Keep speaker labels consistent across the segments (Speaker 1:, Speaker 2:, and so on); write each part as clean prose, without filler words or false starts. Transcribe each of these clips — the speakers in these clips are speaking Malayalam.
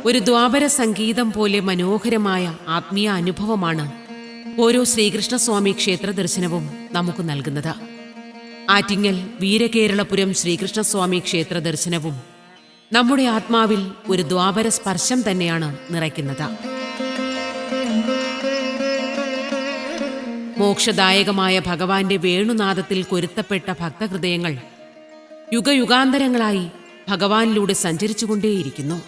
Speaker 1: ഒരു ദ്വാപര സംഗീതം പോലെ മനോഹരമായ ആത്മീയ അനുഭവമാണ് ഓരോ ശ്രീകൃഷ്ണസ്വാമി ക്ഷേത്ര ദർശനവും നമുക്ക് നൽകുന്നത്. ആറ്റിങ്ങൽ വീരകേരളപുരം ശ്രീകൃഷ്ണസ്വാമി ക്ഷേത്ര ദർശനവും നമ്മുടെ ആത്മാവിൽ ഒരു ദ്വാപര സ്പർശം തന്നെയാണ് നിറയ്ക്കുന്നത്. മോക്ഷദായകമായ ഭഗവാന്റെ വേണുനാദത്തിൽ കൊരുത്തപ്പെട്ട ഭക്തഹൃദയങ്ങൾ യുഗയുഗാന്തരങ്ങളായി ഭഗവാനിലൂടെ സഞ്ചരിച്ചുകൊണ്ടേയിരിക്കുന്നു.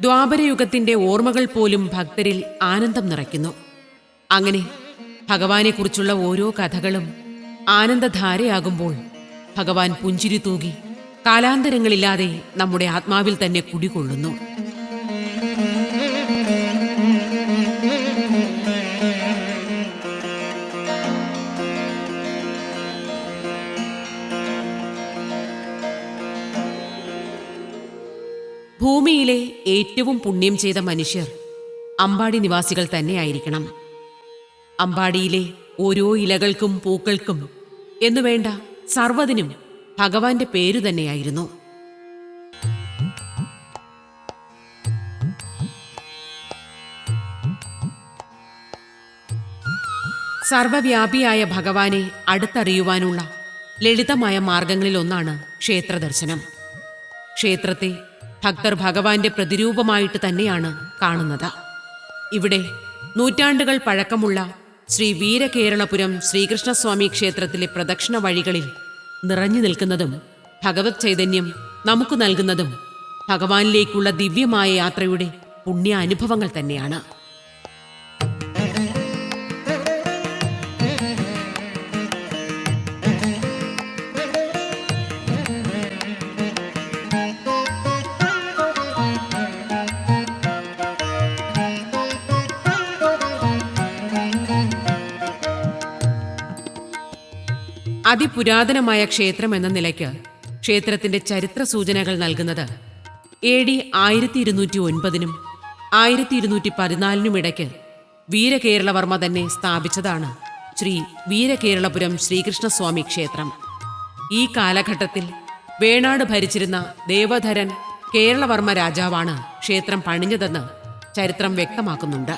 Speaker 1: ദ്വാപരയുഗത്തിന്റെ ഓർമ്മകൾ പോലും ഭക്തരിൽ ആനന്ദം നിറയ്ക്കുന്നു. അങ്ങനെ ഭഗവാനെക്കുറിച്ചുള്ള ഓരോ കഥകളും ആനന്ദധാരയാകുമ്പോൾ ഭഗവാൻ പുഞ്ചിരി തൂകി കാലാന്തരങ്ങളില്ലാതെ നമ്മുടെ ആത്മാവിൽ തന്നെ കുടികൊള്ളുന്നു. ഭൂമിയിലെ ഏറ്റവും പുണ്യം ചെയ്ത മനുഷ്യർ അമ്പാടി നിവാസികൾ തന്നെയായിരിക്കണം. അമ്പാടിയിലെ ഓരോ ഇലകൾക്കും പൂക്കൾക്കും എന്നുവേണ്ട സർവ്വതിനും ഭഗവാന്റെ പേരു തന്നെയായിരുന്നു. സർവവ്യാപിയായ ഭഗവാനെ അടുത്തറിയുവാനുള്ള ലളിതമായ മാർഗങ്ങളിലൊന്നാണ് ക്ഷേത്രദർശനം. ക്ഷേത്രത്തെ ഭക്തർ ഭഗവാന്റെ പ്രതിരൂപമായിട്ട് തന്നെയാണ് കാണുന്നത്. ഇവിടെ നൂറ്റാണ്ടുകൾ പഴക്കമുള്ള ശ്രീ വീരകേരളപുരം ശ്രീകൃഷ്ണസ്വാമി ക്ഷേത്രത്തിലെ പ്രദക്ഷിണ വഴികളിൽ നിറഞ്ഞു നിൽക്കുന്നതും ഭഗവത് ചൈതന്യം നമുക്ക് നൽകുന്നതും ഭഗവാനിലേക്കുള്ള ദിവ്യമായ യാത്രയുടെ പുണ്യ അനുഭവങ്ങൾ തന്നെയാണ്. അതിപുരാതനമായ ക്ഷേത്രം എന്ന നിലയ്ക്ക് ക്ഷേത്രത്തിന്റെ ചരിത്ര സൂചനകൾ നൽകുന്നത് AD 1209 1214 ഇടയ്ക്ക് വീരകേരളവർമ്മ തന്നെ സ്ഥാപിച്ചതാണ് ശ്രീ വീരകേരളപുരം ശ്രീകൃഷ്ണസ്വാമി ക്ഷേത്രം. ഈ കാലഘട്ടത്തിൽ വേണാട് ഭരിച്ചിരുന്ന ദേവധരൻ കേരളവർമ്മ രാജാവാണ് ക്ഷേത്രം പണിഞ്ഞതെന്ന് ചരിത്രം വ്യക്തമാക്കുന്നുണ്ട്.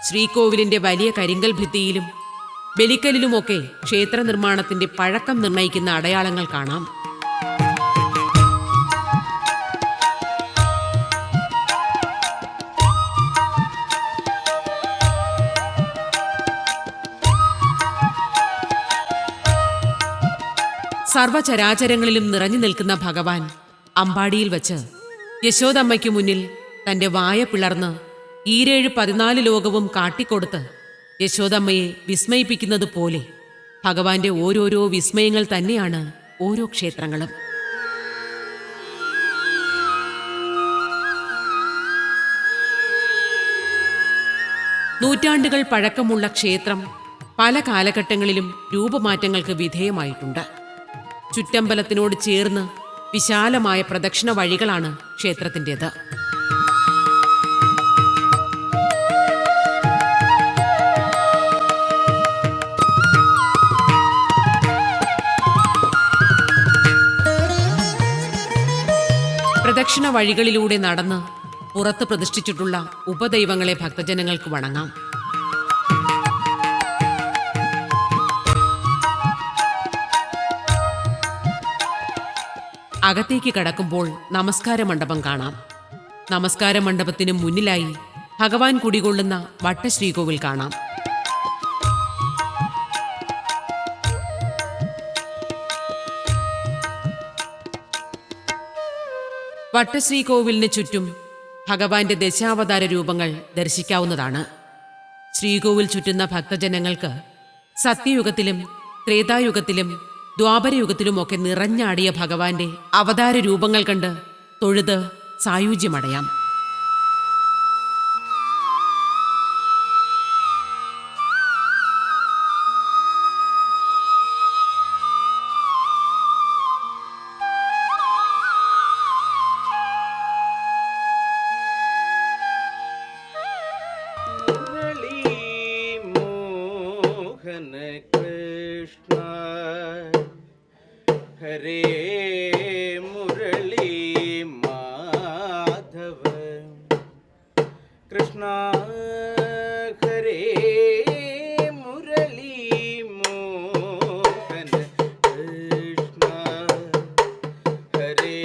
Speaker 1: ശ്രീകോവിലിന്റെ വലിയ കരിങ്കൽ ഭിത്തിയിലും ബലിക്കലിലുമൊക്കെ ക്ഷേത്ര നിർമ്മാണത്തിന്റെ പഴക്കം നിർണയിക്കുന്ന അടയാളങ്ങൾ കാണാം. സർവചരാചരങ്ങളിലും നിറഞ്ഞു നിൽക്കുന്ന ഭഗവാൻ അമ്പാടിയിൽ വച്ച് യശോദമ്മയ്ക്കു മുന്നിൽ തന്റെ വായ പിളർന്ന് 14 ലോകവും കാട്ടിക്കൊടുത്ത് യശോദമ്മയെ വിസ്മയിപ്പിക്കുന്നത് പോലെ ഭഗവാന്റെ ഓരോരോ വിസ്മയങ്ങൾ തന്നെയാണ് ഓരോ ക്ഷേത്രങ്ങളും. നൂറ്റാണ്ടുകൾ പഴക്കമുള്ള ക്ഷേത്രം പല കാലഘട്ടങ്ങളിലും രൂപമാറ്റങ്ങൾക്ക് വിധേയമായിട്ടുണ്ട്. ചുറ്റമ്പലത്തിനോട് ചേർന്ന് വിശാലമായ പ്രദക്ഷിണ വഴികളാണ് ക്ഷേത്രത്തിൻ്റെത്. പ്രദക്ഷിണ വഴികളിലൂടെ നടന്ന് പുറത്ത് പ്രതിഷ്ഠിച്ചിട്ടുള്ള ഉപദൈവങ്ങളെ ഭക്തജനങ്ങൾക്ക് വണങ്ങാം. അകത്തേക്ക് കടക്കുമ്പോൾ നമസ്കാര മണ്ഡപം കാണാം. നമസ്കാര മണ്ഡപത്തിന് മുന്നിലായി ഭഗവാൻ കുടികൊള്ളുന്ന വട്ടശ്രീകോവിൽ കാണാം. വട്ടശ്രീകോവിലിന് ചുറ്റും ഭഗവാന്റെ ദശാവതാര രൂപങ്ങൾ ദർശിക്കാവുന്നതാണ്. ശ്രീകോവിൽ ചുറ്റുന്ന ഭക്തജനങ്ങൾക്ക് സത്യയുഗത്തിലും ത്രേതായുഗത്തിലും ദ്വാപരയുഗത്തിലുമൊക്കെ നിറഞ്ഞാടിയ ഭഗവാന്റെ അവതാര രൂപങ്ങൾ കണ്ട് തൊഴുത് സായുജ്യമടയാം.
Speaker 2: हरे मुरली माधव കൃഷ്ണ ഹരേ മുരളീ മോഹന കൃഷ്ണ ഹരേ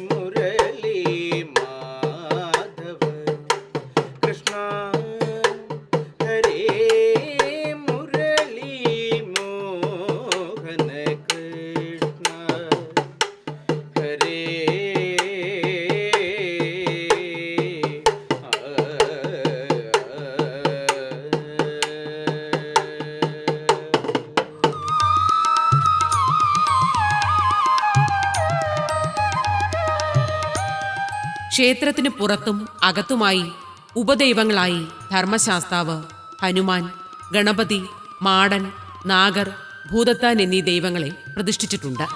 Speaker 2: മുരളീ മാധവ കൃഷ്ണ ഹരേ മുരളീ മോഹന കൃഷ്ണ ഹരേ
Speaker 1: ക്ഷേത്രത്തിന് പുറത്തും അകത്തുമായി ഉപദൈവങ്ങളായി ധർമ്മശാസ്താവ്, ഹനുമാൻ, ഗണപതി, മാടൻ, നാഗർ, ഭൂതത്താൻ എന്നീ ദൈവങ്ങളെ പ്രതിഷ്ഠിച്ചിട്ടുണ്ട്.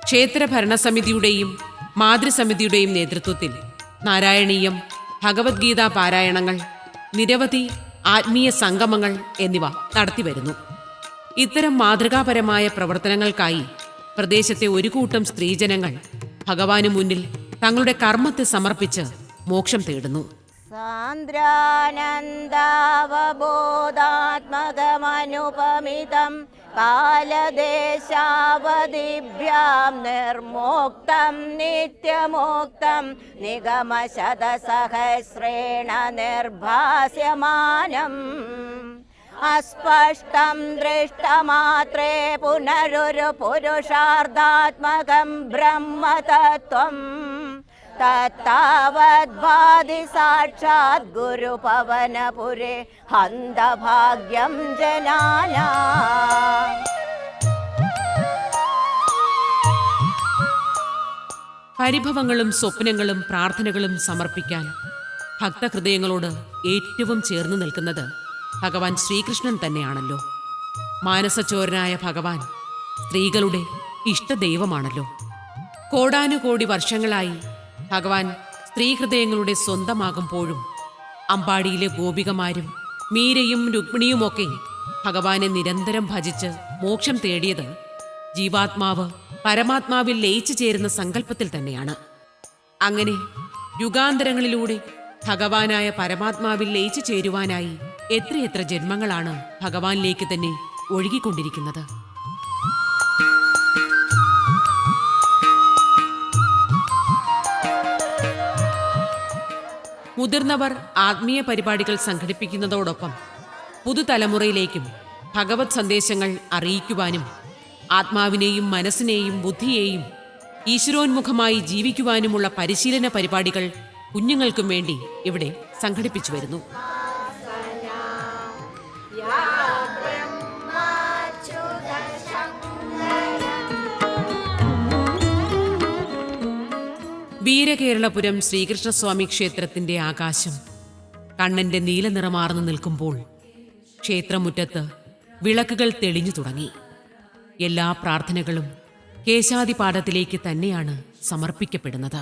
Speaker 1: ക്ഷേത്ര ഭരണസമിതിയുടെയും മാതൃസമിതിയുടെയും നേതൃത്വത്തിൽ നാരായണീയം, ഭഗവത്ഗീതാ പാരായണങ്ങൾ, നിരവധി ആത്മീയ സംഗമങ്ങൾ എന്നിവ നടത്തിവരുന്നു. ഇത്തരം മാതൃകാപരമായ പ്രവർത്തനങ്ങൾക്കായി പ്രദേശത്തെ ഒരു കൂട്ടം സ്ത്രീജനങ്ങൾ ഭഗവാനു മുന്നിൽ തങ്ങളുടെ കർമ്മത്തെ സമർപ്പിച്ച് മോക്ഷം തേടുന്നു.
Speaker 3: സാന്ദ്രാനന്ദാവബോധാത്മകമനുപമിതം കാലദേശാവധിഭ്യാം നിർമുക്തം നിത്യമോക്തം നിഗമശതസഹസ്രേണ നിർഭാസ്യമാനം അസ്പഷ്ടം ദൃഷ്ടമാത്രേ പുനരുരു പുരുഷാർത്ഥാത്മകം ബ്രഹ്മതത്വം തത്താവദ്ഭാതി സാക്ഷാത് ഗുരുപവനപുരേ ഹന്തഭാഗ്യം ജനാനാം.
Speaker 1: പരിഭവങ്ങളും സ്വപ്നങ്ങളും പ്രാർത്ഥനകളും സമർപ്പിക്കാൻ ഭക്തഹൃദയങ്ങളോട് ഏറ്റവും ചേർന്ന് നിൽക്കുന്നത് ഭഗവാൻ ശ്രീകൃഷ്ണൻ തന്നെയാണല്ലോ. മാനസചോരനായ ഭഗവാൻ സ്ത്രീകളുടെ ഇഷ്ടദൈവമാണല്ലോ. കോടാനുകോടി വർഷങ്ങളായി ഭഗവാൻ സ്ത്രീഹൃദയങ്ങളുടെ സ്വന്തമാകുമ്പോഴും അമ്പാടിയിലെ ഗോപികമാരും മീരയും രുക്മിണിയുമൊക്കെ ഭഗവാനെ നിരന്തരം ഭജിച്ച് മോക്ഷം തേടിയത് ജീവാത്മാവ് പരമാത്മാവിൽ ലയിച്ചു ചേരുന്ന സങ്കല്പത്തിൽ തന്നെയാണ്. അങ്ങനെ യുഗാന്തരങ്ങളിലൂടെ ഭഗവാനായ പരമാത്മാവിൽ ലയിച്ചു ചേരുവാനായി എത്രയെത്ര ജന്മങ്ങളാണ് ഭഗവാനിലേക്ക് തന്നെ ഒഴുകിക്കൊണ്ടിരിക്കുന്നത്. മുതിർന്നവർ ആത്മീയ പരിപാടികൾ സംഘടിപ്പിക്കുന്നതോടൊപ്പം പുതുതലമുറയിലേക്കും ഭഗവത് സന്ദേശങ്ങൾ അറിയിക്കുവാനും ആത്മാവിനെയും മനസ്സിനെയും ബുദ്ധിയെയും ഈശ്വരോന്മുഖമായി ജീവിക്കുവാനുമുള്ള പരിശീലന പരിപാടികൾ കുഞ്ഞുങ്ങൾക്കും വേണ്ടി ഇവിടെ സംഘടിപ്പിച്ചു വരുന്നു. വീരകേരളപുരം ശ്രീകൃഷ്ണസ്വാമി ക്ഷേത്രത്തിന്റെ ആകാശം കണ്ണന്റെ നീലനിറമാർന്നു നിൽക്കുമ്പോൾ ക്ഷേത്രമുറ്റത്ത് വിളക്കുകൾ തെളിഞ്ഞു തുടങ്ങി. എല്ലാ പ്രാർത്ഥനകളും കേശാദിപാഠത്തിലേക്ക് തന്നെയാണ് സമർപ്പിക്കപ്പെടുന്നത്.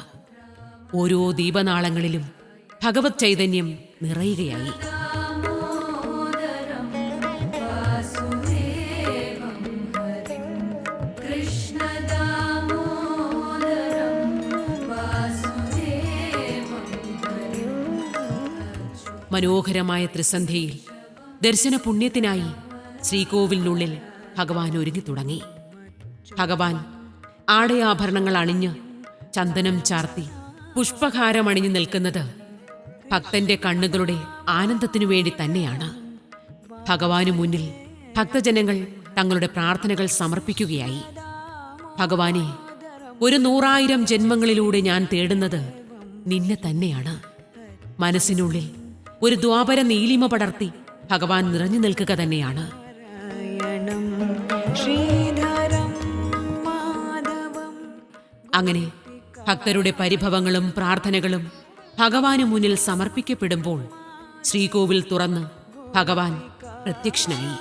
Speaker 1: ഓരോ ദീപനാളങ്ങളിലും ഭഗവത് ചൈതന്യം നിറയുകയായി. മനോഹരമായ ത്രിസന്ധ്യയിൽ ദർശന പുണ്യത്തിനായി ശ്രീകോവിലിനുള്ളിൽ ഭഗവാൻ ഒരുങ്ങി തുടങ്ങി. ഭഗവാൻ ആടയാഭരണങ്ങൾ അണിഞ്ഞ് ചന്ദനം ചാർത്തി പുഷ്പഹാരമണിഞ്ഞു നിൽക്കുന്നത് ഭക്തന്റെ കണ്ണുകളുടെ ആനന്ദത്തിനു വേണ്ടി തന്നെയാണ്. ഭഗവാനു മുന്നിൽ ഭക്തജനങ്ങൾ തങ്ങളുടെ പ്രാർത്ഥനകൾ സമർപ്പിക്കുകയായി. ഭഗവാനെ, 100,000 ജന്മങ്ങളിലൂടെ ഞാൻ തേടുന്നത് നിന്നെ തന്നെയാണ്. മനസ്സിനുള്ളിൽ ഒരു ദ്വാപര നീലിമ പടർത്തി ഭഗവാൻ നിറഞ്ഞു നിൽക്കുക തന്നെയാണ്. അങ്ങനെ ഭക്തരുടെ പരിഭവങ്ങളും പ്രാർത്ഥനകളും ഭഗവാനു മുന്നിൽ സമർപ്പിക്കപ്പെടുമ്പോൾ ശ്രീകോവിൽ തുറന്ന് ഭഗവാൻ പ്രത്യക്ഷനായി.